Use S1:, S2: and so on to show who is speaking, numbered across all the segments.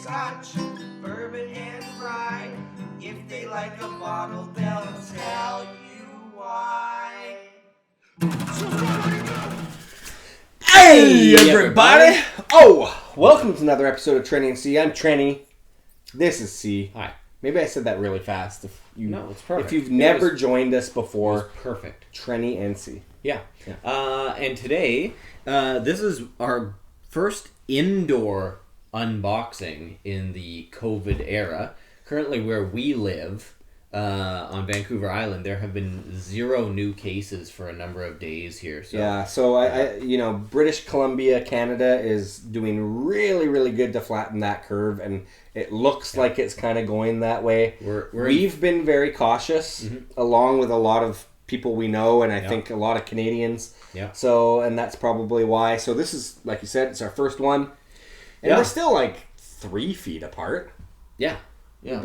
S1: scotch, bourbon and rye. If they like a bottle, they'll tell you why.
S2: Hey, everybody! Oh, welcome to another episode of Trenny and C. I'm Trenny. This is C.
S3: Hi.
S2: Maybe I said that really fast.
S3: No, it's perfect.
S2: If you've never joined us before,
S3: perfect.
S2: Trenny and C.
S3: Yeah. And today, this is our first indoor unboxing in the COVID era. Currently, where we live on Vancouver Island, there have been 0 new cases for a number of days here. So,
S2: yeah, so I British Columbia, Canada is doing really, really good to flatten that curve, and it looks like it's kind of going that way. We've been very cautious, along with a lot of people we know, and I think a lot of Canadians.
S3: Yeah.
S2: So, and that's probably why. So this is, like you said, it's our first one, and we're still like 3 feet apart.
S3: Yeah. Yeah,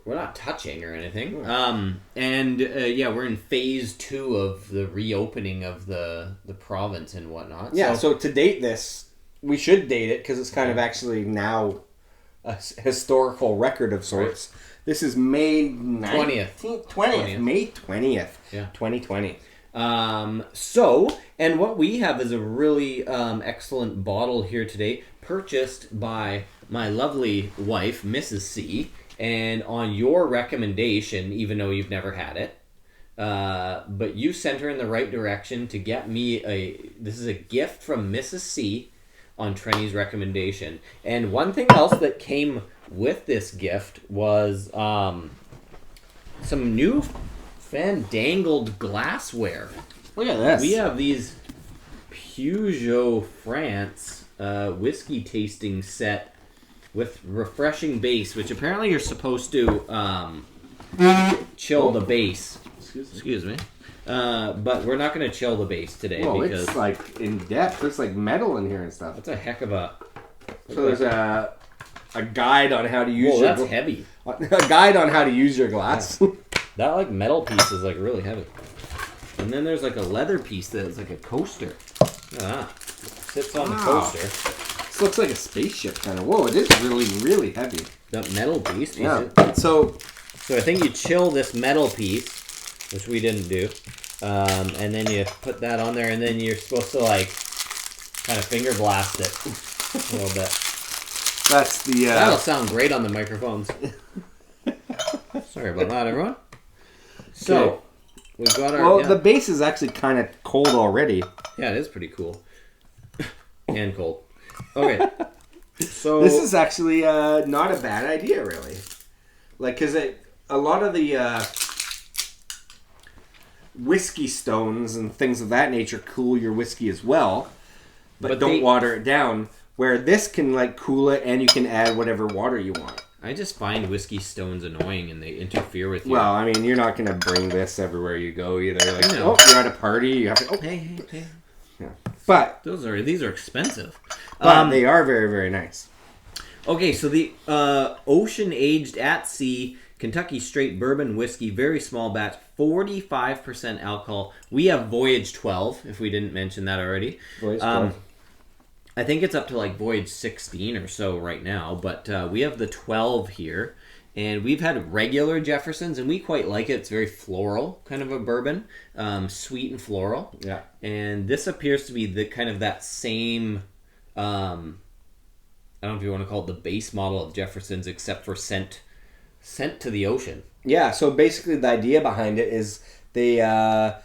S3: we're not touching or anything. We're in phase 2 of the reopening of the province and whatnot.
S2: Yeah, so to date this, we should date it because it's kind of actually now a historical record of sorts. Right. This is May 20th. May 20th, 2020.
S3: And what we have is a really excellent bottle here today, purchased by my lovely wife, Mrs. C, and on your recommendation, even though you've never had it, but you sent her in the right direction to get me this is a gift from Mrs. C on Trenny's recommendation. And one thing else that came with this gift was some new fandangled glassware.
S2: Look at this.
S3: We have these Peugeot France whiskey tasting set with refreshing base, which apparently you're supposed to chill the base. Excuse me. But we're not going to chill the base today.
S2: Whoa,
S3: because
S2: it's like in depth. There's like metal in here and stuff.
S3: That's a heck of a...
S2: So there's a guide on how to use
S3: your... Whoa, that's heavy.
S2: A guide on how to use your glass.
S3: Yeah. That like metal piece is like really heavy. And then there's like a leather piece that's like a coaster. Look at that. Sits on the coaster.
S2: This looks like a spaceship kind of. Whoa, it is really, really heavy.
S3: That metal piece.
S2: Yeah. So
S3: I think you chill this metal piece, which we didn't do. And then you put that on there, and then you're supposed to like kind of finger blast it a little bit.
S2: That's the...
S3: That'll sound great on the microphones. Sorry about that, everyone. So, we've got our...
S2: Well, the base is actually kind of cold already.
S3: Yeah, it is pretty cool. And cold. Okay. So...
S2: This is actually not a bad idea, really. Like, because a lot of the whiskey stones and things of that nature cool your whiskey as well, but don't water it down. Where this can like cool it, and you can add whatever water you want.
S3: I just find whiskey stones annoying, and they interfere with you.
S2: Well, I mean, you're not going to bring this everywhere you go either. Like, you're at a party, you have to... Oh,
S3: hey.
S2: Yeah. But...
S3: These are expensive.
S2: But they are very, very nice.
S3: Okay, so the ocean-aged at sea Kentucky straight bourbon whiskey, very small batch, 45% alcohol. We have Voyage 12, if we didn't mention that already.
S2: Voyage 12.
S3: I think it's up to like Voyage 16 or so right now, but we have the 12 here, and we've had regular Jeffersons, and we quite like it. It's very floral, kind of a bourbon, sweet and floral.
S2: Yeah. And
S3: this appears to be the kind of that same, I don't know if you want to call it the base model of Jeffersons, except for sent to the ocean.
S2: Yeah, so basically the idea behind it is they, as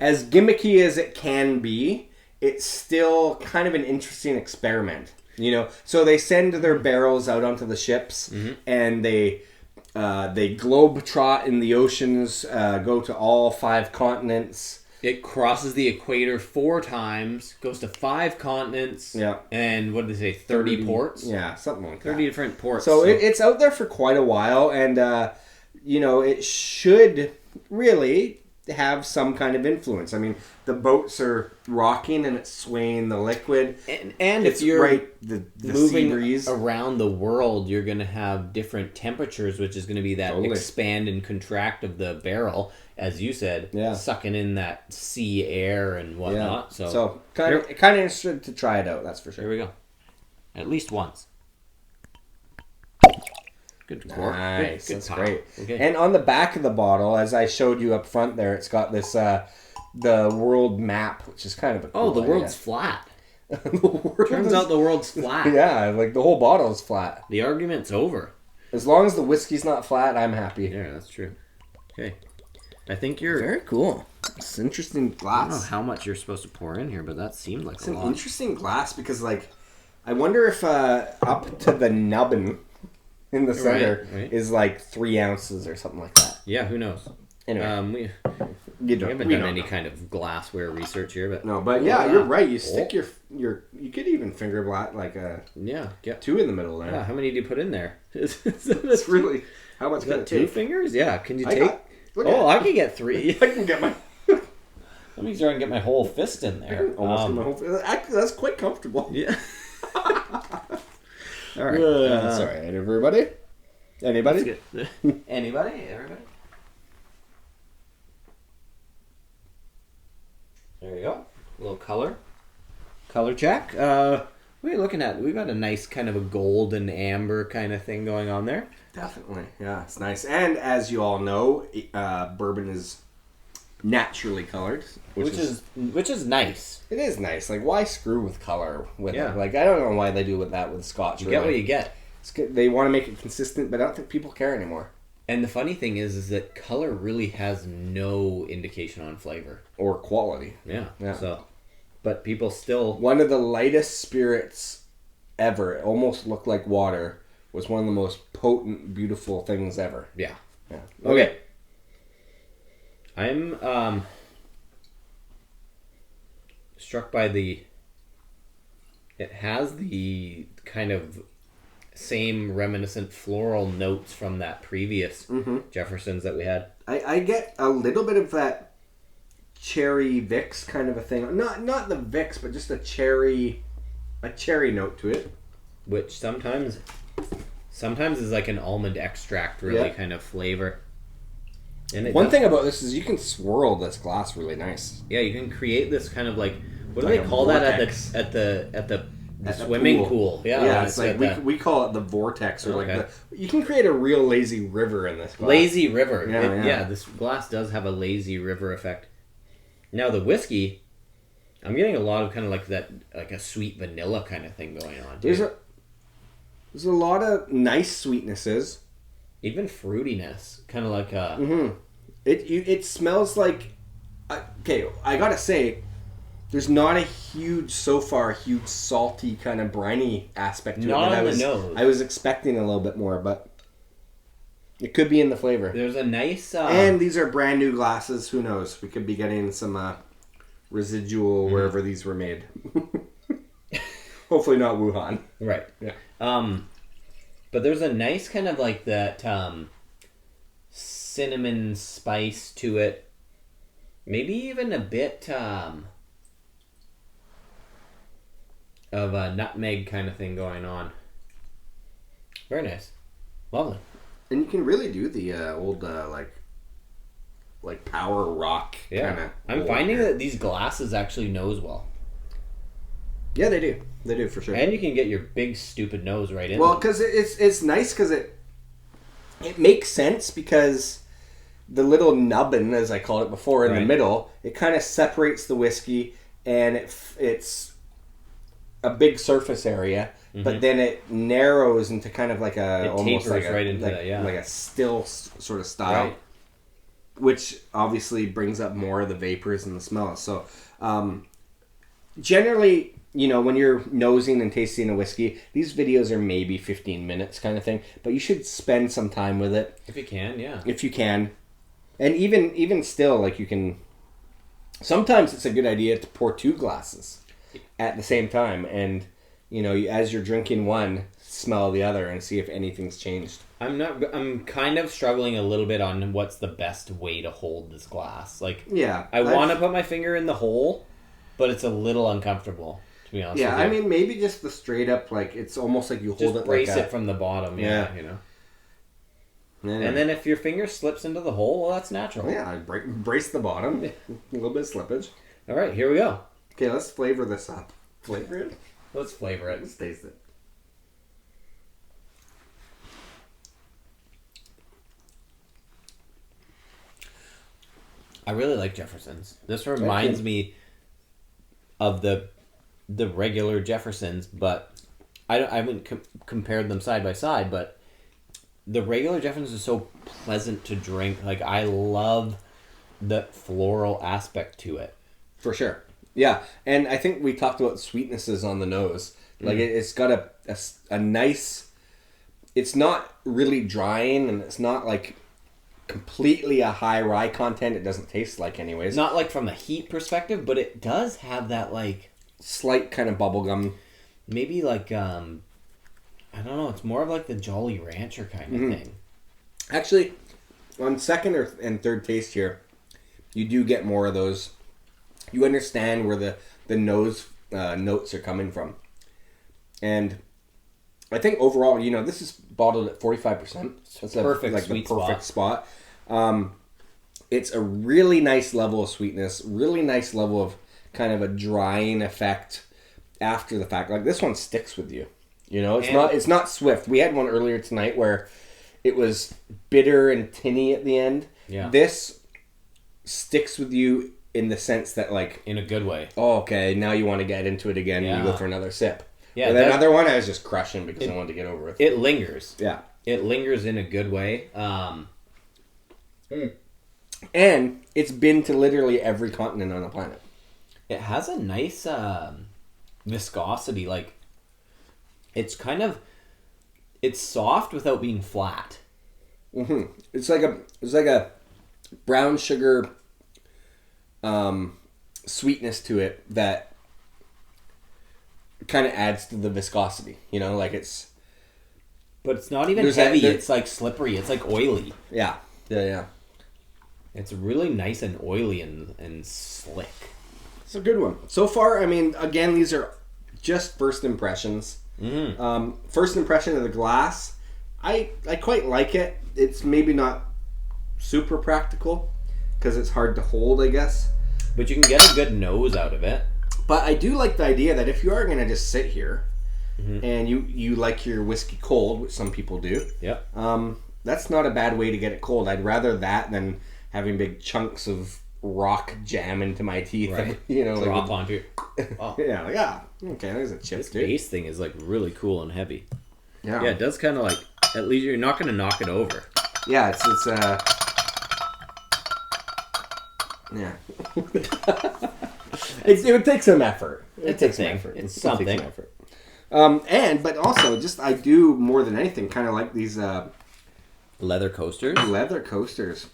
S2: gimmicky as it can be, it's still kind of an interesting experiment, you know. So they send their barrels out onto the ships, and they globe-trot in the oceans, go to all 5 continents.
S3: It crosses the equator 4 times, goes to 5 continents, and what did they say, 30 ports?
S2: Yeah, something like
S3: 30 different ports.
S2: So it's out there for quite a while, and it should really have some kind of influence. I mean, the boats are rocking and it's swaying the liquid,
S3: and if you're
S2: the
S3: moving
S2: sea breeze
S3: around the world, you're going to have different temperatures, which is going to be that expand and contract of the barrel, as you said, sucking in that sea air and whatnot. So kind of interested to try it out. That's for sure. Here we go. At least once. Good cork.
S2: Nice.
S3: Good
S2: That's
S3: pop.
S2: great.
S3: Okay.
S2: And on the back of the bottle, as I showed you up front there, it's got this the world map, which is kind of a cool
S3: Oh, the
S2: idea.
S3: world's flat.
S2: The world
S3: Turns
S2: is-
S3: out the world's flat.
S2: Yeah, like the whole bottle is flat.
S3: The argument's over.
S2: As long as the whiskey's not flat, I'm happy.
S3: Yeah, that's true. Okay. I think you're...
S2: Very cool. It's an interesting
S3: I don't know
S2: glass.
S3: how much you're supposed to pour in here, but that seemed like
S2: It's
S3: a
S2: an
S3: lot.
S2: interesting glass because, like, I wonder if up to the nubbin in the center
S3: right.
S2: is like 3 ounces or something like that.
S3: Yeah, who knows?
S2: Anyway,
S3: We
S2: we
S3: haven't done any kind of glassware research here, but...
S2: No, but yeah, you're right. You stick your you could even finger blot like a
S3: Yeah, get
S2: 2 in the middle there.
S3: Yeah, how many do you put in there?
S2: It's really how much
S3: Is
S2: can
S3: that
S2: it
S3: 2
S2: take?
S3: fingers? Yeah, can you
S2: I
S3: take...
S2: got- look at
S3: Oh,
S2: it.
S3: I can get 3.
S2: I can get my
S3: Let me try and get my whole fist in there.
S2: almost get my whole. Actually, that's quite comfortable.
S3: Yeah. All right.
S2: That's all right, everybody. Anybody?
S3: Anybody? Everybody? There you go. A little color. Color check. What are you looking at? We've got a nice kind of a golden amber kind of thing going on there.
S2: Definitely, yeah, it's nice. And as you all know, bourbon is naturally colored,
S3: Which is nice.
S2: it is nice. Like, why screw with color with
S3: Yeah.
S2: it? Like, I don't know why they do with that with Scotch.
S3: You
S2: really.
S3: get what you get.
S2: It's good. They want to make it consistent, but I don't think people care anymore.
S3: And the funny thing is that color really has no indication on flavor.
S2: Or quality.
S3: Yeah.
S2: Yeah.
S3: So, but people still.
S2: One of the lightest spirits ever. It almost looked like water. Was one of the most potent, beautiful things ever.
S3: Yeah.
S2: Yeah.
S3: Okay. I'm struck by the. It has the kind of same reminiscent floral notes from that previous Jeffersons that we had.
S2: I get a little bit of that cherry Vicks kind of a thing. Not the Vicks, but just a cherry note to it.
S3: Which sometimes is like an almond extract really
S2: Yeah.
S3: kind of flavor. And it
S2: One
S3: does-
S2: thing about this is you can swirl this glass really nice.
S3: yeah, you can create this kind of like what do
S2: Like
S3: they
S2: a
S3: call that
S2: vortex.
S3: at the
S2: At the
S3: swimming pool? Yeah,
S2: it's like we call it the vortex or
S3: Okay.
S2: like you can create a real lazy river in this glass.
S3: lazy river.
S2: Yeah, yeah.
S3: This glass does have a lazy river effect. Now the whiskey, I'm getting a lot of kind of like that, like a sweet vanilla kind of thing going on. Too.
S2: There's a lot of nice sweetnesses.
S3: Even fruitiness, kind of like a.
S2: Mm-hmm. It smells like. Okay, I gotta say, there's not a huge salty kind of briny aspect to
S3: Not
S2: it.
S3: on the nose.
S2: I was expecting a little bit more, but it could be in the flavor.
S3: There's a nice.
S2: And these are brand new glasses. Who knows? We could be getting some residual wherever these were made. Hopefully not Wuhan.
S3: Right.
S2: Yeah.
S3: But there's a nice kind of like that cinnamon spice to it. Maybe even a bit of a nutmeg kind of thing going on. Very nice. Lovely.
S2: And you can really do the old like power rock
S3: Yeah.
S2: kind of.
S3: I'm finding that these glasses actually nose well.
S2: Yeah, they do. They do for sure.
S3: And you can get your big stupid nose right in
S2: Well,
S3: them.
S2: because it's nice because it makes sense because the little nubbin, as I called it before, in the
S3: Right.
S2: middle, it kind of separates the whiskey, and it's a big surface area, but then it narrows into kind of like a
S3: It
S2: almost
S3: tapers
S2: like a,
S3: right into
S2: like,
S3: that, yeah.
S2: like a still sort of style,
S3: Right.
S2: which obviously brings up more of the vapors and the smells. So generally, you know, when you're nosing and tasting a whiskey, these videos are maybe 15 minutes kind of thing, but you should spend some time with it
S3: If you can, yeah.
S2: if you can. And even still, like, you can, sometimes it's a good idea to pour 2 glasses at the same time, and you know, as you're drinking one, smell the other and see if anything's changed.
S3: I'm kind of struggling a little bit on what's the best way to hold this glass. Like,
S2: Yeah,
S3: I want to put my finger in the hole, but it's a little uncomfortable, to be honest
S2: Yeah,
S3: with
S2: I
S3: you.
S2: mean, maybe just the straight up, like, it's almost like you hold
S3: Just
S2: it
S3: brace
S2: like
S3: it from the bottom, yeah, you know. And then if your finger slips into the hole, well, that's natural.
S2: yeah, brace the bottom, a little bit of slippage.
S3: All right, here we go.
S2: Okay, let's flavor this up. Flavor it.
S3: Let's flavor it.
S2: Let's taste it.
S3: I really like Jefferson's. This reminds me of the regular Jefferson's, but I haven't compared them side by side, but the regular Jefferson's is so pleasant to drink. Like, I love the floral aspect to it.
S2: For sure. Yeah, and I think we talked about sweetnesses on the nose. Like, it's got a nice... It's not really drying, and it's not, like, completely a high rye content. It doesn't taste like anyways.
S3: Not, like, from the heat perspective, but it does have that, like...
S2: Slight kind of bubblegum.
S3: Maybe, like, I don't know. It's more of, like, the Jolly Rancher kind of thing.
S2: Actually, on second and third taste here, you do get more of those. You understand where the nose notes are coming from. And I think overall, this is bottled at 45%. That's
S3: perfect,
S2: like
S3: sweet
S2: the perfect spot. It's a really nice level of sweetness, really nice level of kind of a drying effect after the fact. Like, this one sticks with you. It's not swift. We had one earlier tonight where it was bitter and tinny at the end.
S3: Yeah.
S2: This sticks with you in the sense that, like...
S3: In a good way.
S2: Oh, okay, now you want to get into it again and you go for another sip.
S3: Yeah.
S2: But that other one I was just crushing because I wanted to get over with.
S3: It lingers.
S2: Yeah.
S3: It lingers in a good way.
S2: And it's been to literally every continent on the planet.
S3: It has a nice viscosity. Like, it's kind of... It's soft without being flat.
S2: Mm-hmm. It's like a brown sugar sweetness to it that kind of adds to the viscosity. Like it's...
S3: But it's not even heavy. It's like slippery. It's like oily.
S2: Yeah.
S3: It's really nice and oily and slick.
S2: It's a good one. So far, I mean, again, these are just first impressions. First impression of the glass, I quite like it. It's maybe not super practical because it's hard to hold, I guess.
S3: But you can get a good nose out of it.
S2: But I do like the idea that if you are going to just sit here and you like your whiskey cold, which some people do, that's not a bad way to get it cold. I'd rather that than having big chunks of rock jam into my teeth.
S3: Right.
S2: Drop
S3: onto it. Oh.
S2: Yeah. Okay, there's a chip.
S3: This base thing is like really cool and heavy.
S2: Yeah.
S3: Yeah, it does kind of like, at least you're not going to knock it over.
S2: Yeah, it's yeah. it would take some effort. It takes some effort.
S3: It's something.
S2: It takes some effort. But also, just I do more than anything kind of like these
S3: leather coasters.
S2: Leather coasters.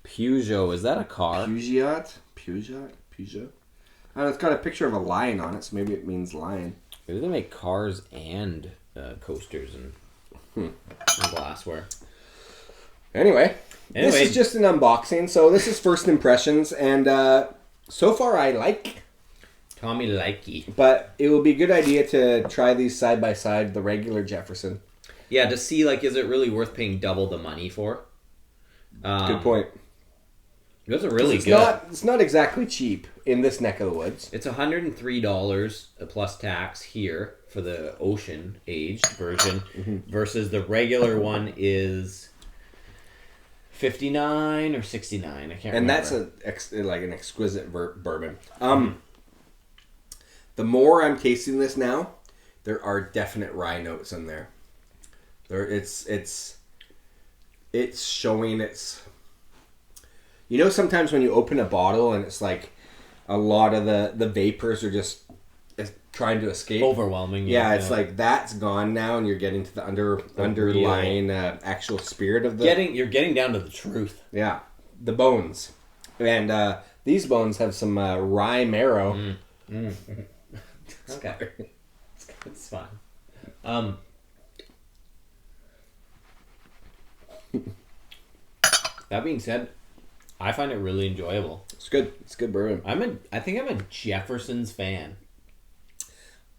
S3: Peugeot, is that a car?
S2: Peugeot. I don't know, it's got a picture of a lion on it, so maybe it means lion.
S3: Maybe they make cars and coasters and glassware.
S2: Anyway, this is just an unboxing, so this is first impressions, and so far I like.
S3: Tommy likey.
S2: But it will be a good idea to try these side by side, the regular Jefferson.
S3: Yeah, to see, like, is it really worth paying double the money for?
S2: Good point.
S3: Those are really good.
S2: It's not exactly cheap in this neck of the woods.
S3: It's $103 plus tax here for the ocean aged version versus the regular one is $59 or $69. I can't remember.
S2: And that's an exquisite bourbon. The more I'm tasting this now, there are definite rye notes in there. It's showing its... sometimes when you open a bottle and it's like a lot of the vapors are just trying to escape.
S3: Overwhelming.
S2: Yeah, it's like that's gone now and you're getting to the underlying actual spirit of the...
S3: You're getting down to the truth.
S2: Yeah, the bones. And these bones have some rye marrow.
S3: Okay. It's fine. That being said, I find it really enjoyable.
S2: It's good. It's good bourbon.
S3: I think I'm a Jefferson's fan.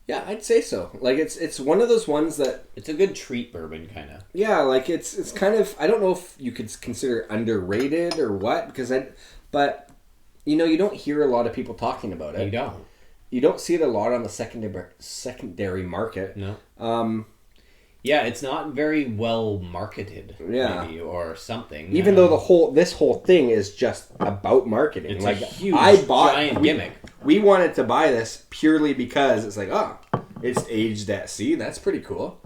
S2: Yeah, I'd say so. Like it's one of those ones that
S3: it's a good treat bourbon kind of.
S2: Yeah, like it's kind of, I don't know if you could consider it underrated or what, but you don't hear a lot of people talking about it.
S3: You don't
S2: see it a lot on the secondary market.
S3: No. Yeah, it's not very well marketed,
S2: Yeah.
S3: maybe, or something.
S2: Even though this whole thing is just about marketing.
S3: It's
S2: like
S3: a huge, giant gimmick.
S2: We wanted to buy this purely because it's like, oh, it's aged at sea. That's pretty cool.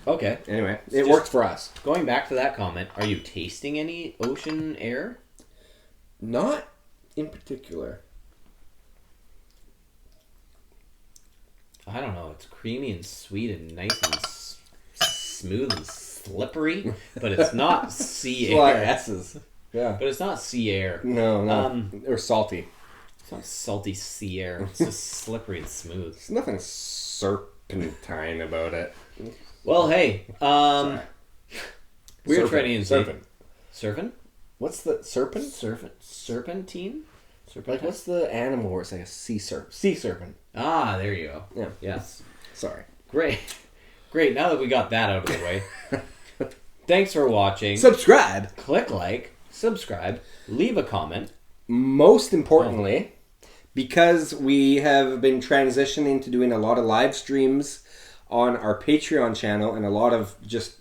S3: Okay.
S2: Anyway, it worked for us.
S3: Going back to that comment, are you tasting any ocean air?
S2: Not in particular.
S3: I don't know. It's creamy and sweet and nice and smooth and slippery, but it's not sea
S2: It's a lot of
S3: air.
S2: S's. Yeah.
S3: But it's not sea air.
S2: No. Or salty.
S3: It's not salty sea air. It's just slippery and smooth.
S2: There's nothing serpentine about it.
S3: Well, hey, we're
S2: Serpent.
S3: Trenny and
S2: Serpent.
S3: Surfing?
S2: What's the serpent?
S3: Serpentine?
S2: Like, what's the animal where it's like a sea serpent? Sea serpent.
S3: Ah, there you go.
S2: Yeah.
S3: Yes.
S2: Sorry.
S3: Great. Now that we got that out of the way. Thanks for watching.
S2: Subscribe.
S3: Click like, subscribe, leave a comment.
S2: Most importantly, because we have been transitioning to doing a lot of live streams on our Patreon channel and a lot of just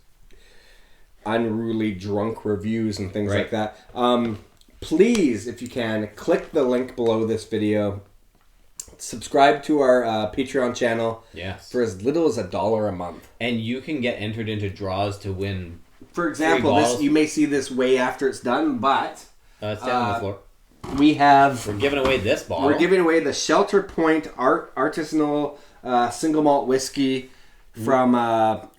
S2: unruly drunk reviews and things like that. Please, if you can, click the link below this video. Subscribe to our Patreon channel for as little as $1 a month.
S3: And you can get entered into draws to win.
S2: For example, you may see this way after it's done, but
S3: it's down on the floor.
S2: We're
S3: giving away this bottle.
S2: We're giving away the Shelter Point artisanal single malt whiskey from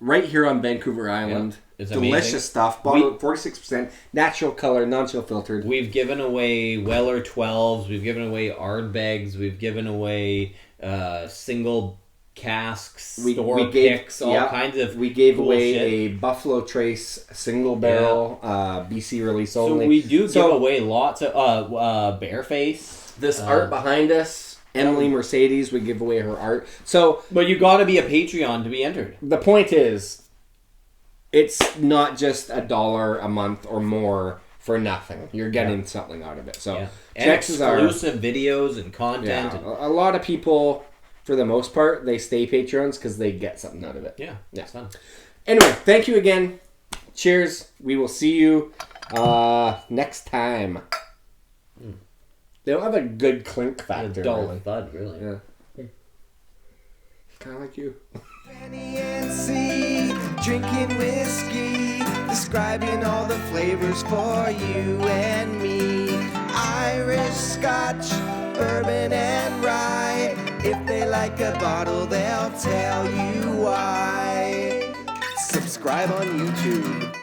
S2: right here on Vancouver Island.
S3: It's
S2: delicious
S3: amazing
S2: stuff. Bottled 46%, natural color, non-chill filtered.
S3: We've given away Weller 12s. We've given away Ardbegs. We've given away single casks, picks, all kinds of.
S2: We gave
S3: cool
S2: away
S3: shit.
S2: a Buffalo Trace single barrel, BC release only.
S3: So we do give away lots of Bareface.
S2: This art behind us, Emily Mercedes, we give away her art. So,
S3: but you got to be a Patreon to be entered.
S2: The point is, it's not just $1 a month or more for nothing. You're getting something out of it. So,
S3: and exclusive videos and content.
S2: Yeah, a lot of people, for the most part, they stay Patreons because they get something out of it.
S3: Yeah, it's fun.
S2: Anyway, thank you again. Cheers. We will see you next time. They don't have a good clink factor.
S3: Dull and thud, really.
S2: Yeah. Kind of like you.
S1: Trenny and C, drinking whiskey, describing all the flavors for you and me. Irish, Scotch, bourbon and rye. If they like a bottle, they'll tell you why. Subscribe on YouTube.